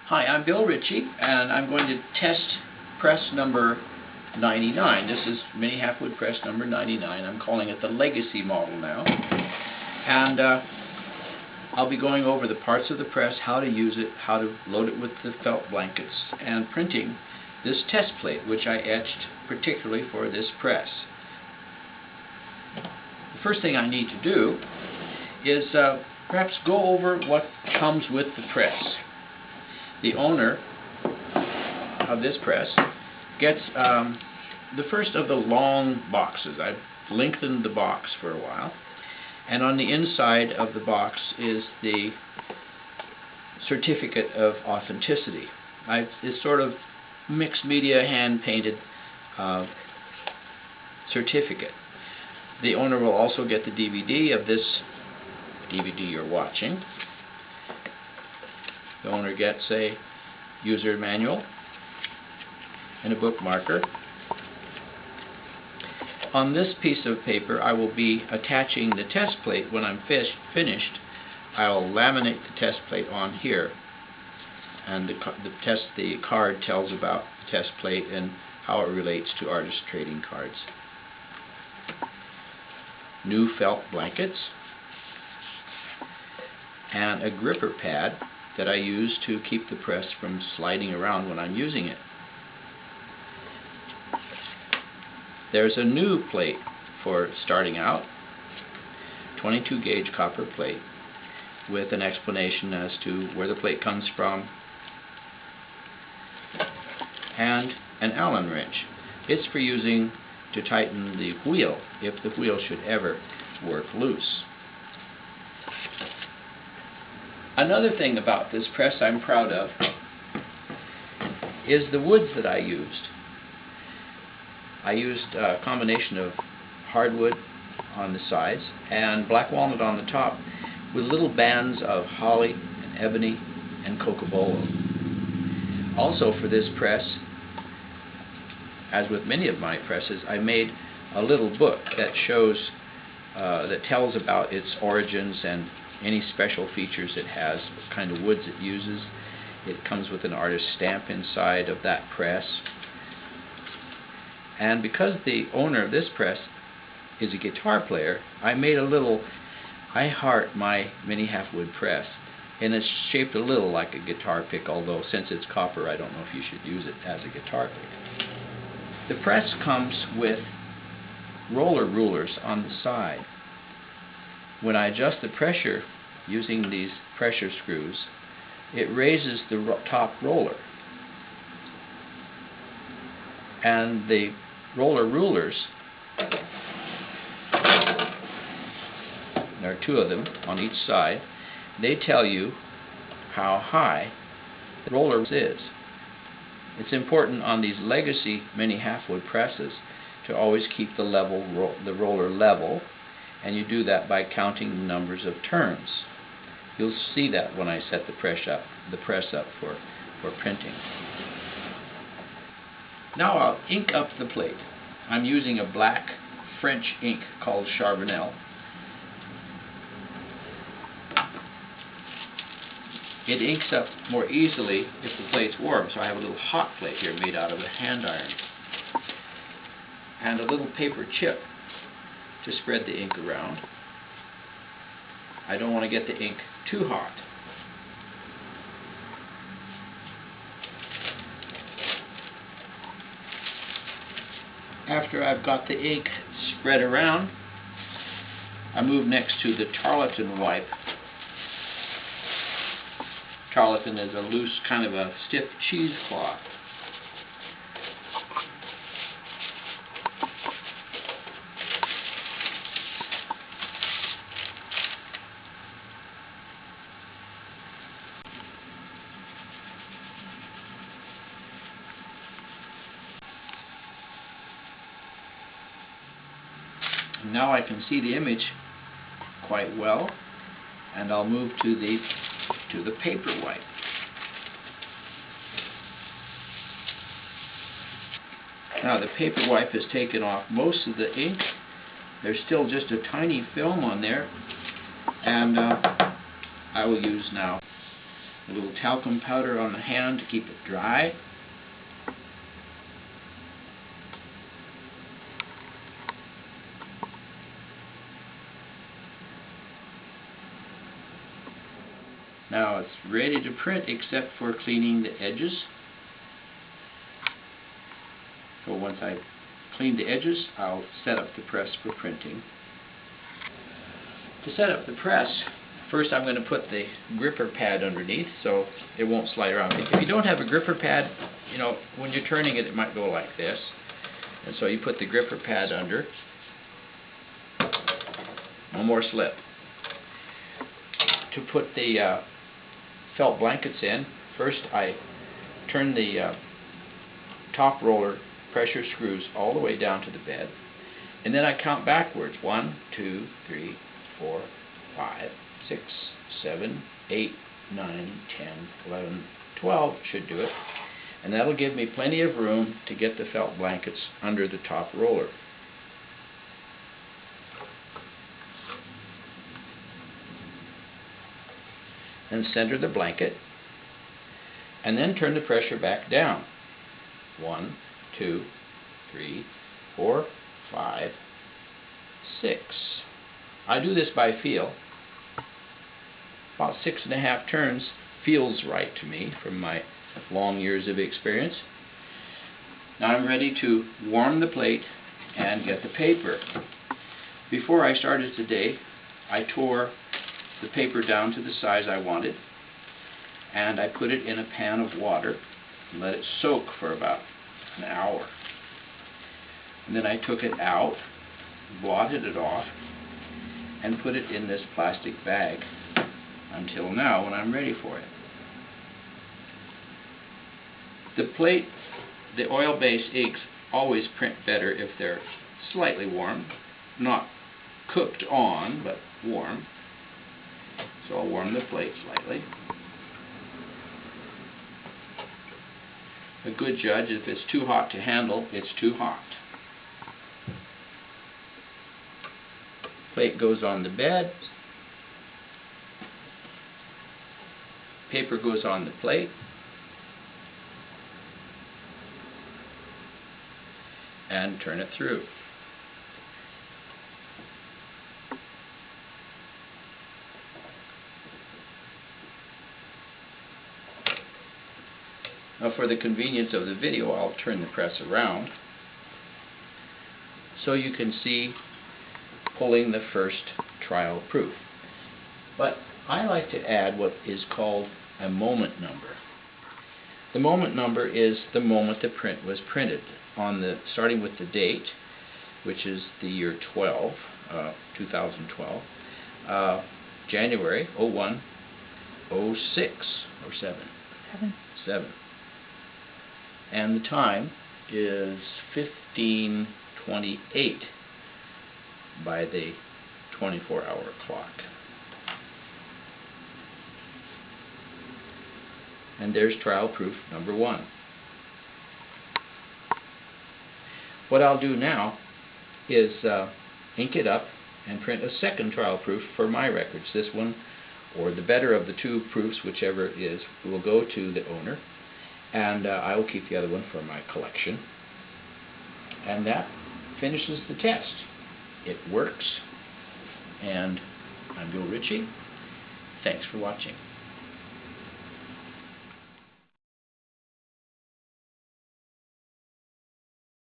Hi, I'm Bill Ritchie, and I'm going to test press number 99. This is Mini Halfwood Press number 99. I'm calling it the Legacy model now. And I'll be going over the parts of the press, how to use it, how to load it with the felt blankets, and printing this test plate, which I etched particularly for this press. The first thing I need to do is perhaps go over what comes with the press. The owner of this press gets the first of the long boxes. I've lengthened the box for a while, and on the inside of the box is the certificate of authenticity. It's sort of mixed media, hand-painted certificate. The owner will also get the DVD of this DVD you're watching. The owner gets a user manual and a bookmarker. On this piece of paper I will be attaching the test plate. When I'm finished, I'll laminate the test plate on here, and the card tells about the test plate and how it relates to artist trading cards. New felt blankets and a gripper pad that I use to keep the press from sliding around when I'm using it. There's a new plate for starting out, 22 gauge copper plate with an explanation as to where the plate comes from, and an Allen wrench. It's for using to tighten the wheel if the wheel should ever work loose. Another thing about this press I'm proud of is the woods that I used. I used a combination of hardwood on the sides and black walnut on the top, with little bands of holly and ebony and cocobolo. Also for this press, as with many of my presses, I made a little book that shows, that tells about its origins and any special features it has, what kind of woods it uses. It comes with an artist's stamp inside of that press. And because the owner of this press is a guitar player, I made a little I Heart My Mini Halfwood Press, and it's shaped a little like a guitar pick, although since it's copper I don't know if you should use it as a guitar pick. The press comes with roller rulers on the side. When I adjust the pressure using these pressure screws, it raises the top roller. And the roller rulers, there are two of them on each side, they tell you how high the roller is. It's important on these Legacy Mini Halfwood presses to always keep the roller level, and you do that by counting the numbers of turns. You'll see that when I set the press up for printing. Now I'll ink up the plate. I'm using a black French ink called Charbonnel. It inks up more easily if the plate's warm, so I have a little hot plate here made out of a hand iron, and a little paper chip to spread the ink around. I don't want to get the ink too hot. After I've got the ink spread around, I move next to the tarlatan wipe. Tarlatan is a loose, kind of a stiff cheesecloth. Now I can see the image quite well, and I'll move to the paper wipe. Now the paper wipe has taken off most of the ink. There's still just a tiny film on there, and I will use now A little talcum powder on the hand to keep it dry. Now it's ready to print except for cleaning the edges. So once I clean the edges, I'll set up the press for printing. To set up the press, first I'm going to put the gripper pad underneath so it won't slide around. If you don't have a gripper pad, you know, when you're turning it, it might go like this. And so you put the gripper pad under. One more slip. To put the felt blankets in, first I turn the top roller pressure screws all the way down to the bed, and then I count backwards. 1, 2, 3, 4, 5, 6, 7, 8, 9, 10, 11, 12 should do it, and that'll give me plenty of room to get the felt blankets under the top roller. And center the blanket, and then turn the pressure back down. 1, 2, 3, 4, 5, 6. I do this by feel. About 6.5 turns feels right to me from my long years of experience. Now I'm ready to warm the plate and get the paper. Before I started today, I tore the paper down to the size I wanted, and I put it in a pan of water and let it soak for about an hour. And then I took it out, blotted it off, and put it in this plastic bag until now when I'm ready for it. The plate, the oil-based inks always print better if they're slightly warm, not cooked on, but warm. So I'll warm the plate slightly. A good judge, if it's too hot to handle, it's too hot. Plate goes on the bed. Paper goes on the plate. And turn it through. Now, for the convenience of the video, I'll turn the press around so you can see pulling the first trial proof. But I like to add what is called a moment number. The moment number is the moment the print was printed, starting with the date, which is the year 2012, January 01, 06 or 7. 7. And the time is 15:28 by the 24-hour clock. And there's trial proof number 1. What I'll do now is ink it up and print a second trial proof for my records. This one, or the better of the two proofs, whichever it is, will go to the owner, and I will keep the other one for my collection. And that finishes the test. It works, and I'm Bill Ritchie. Thanks for watching.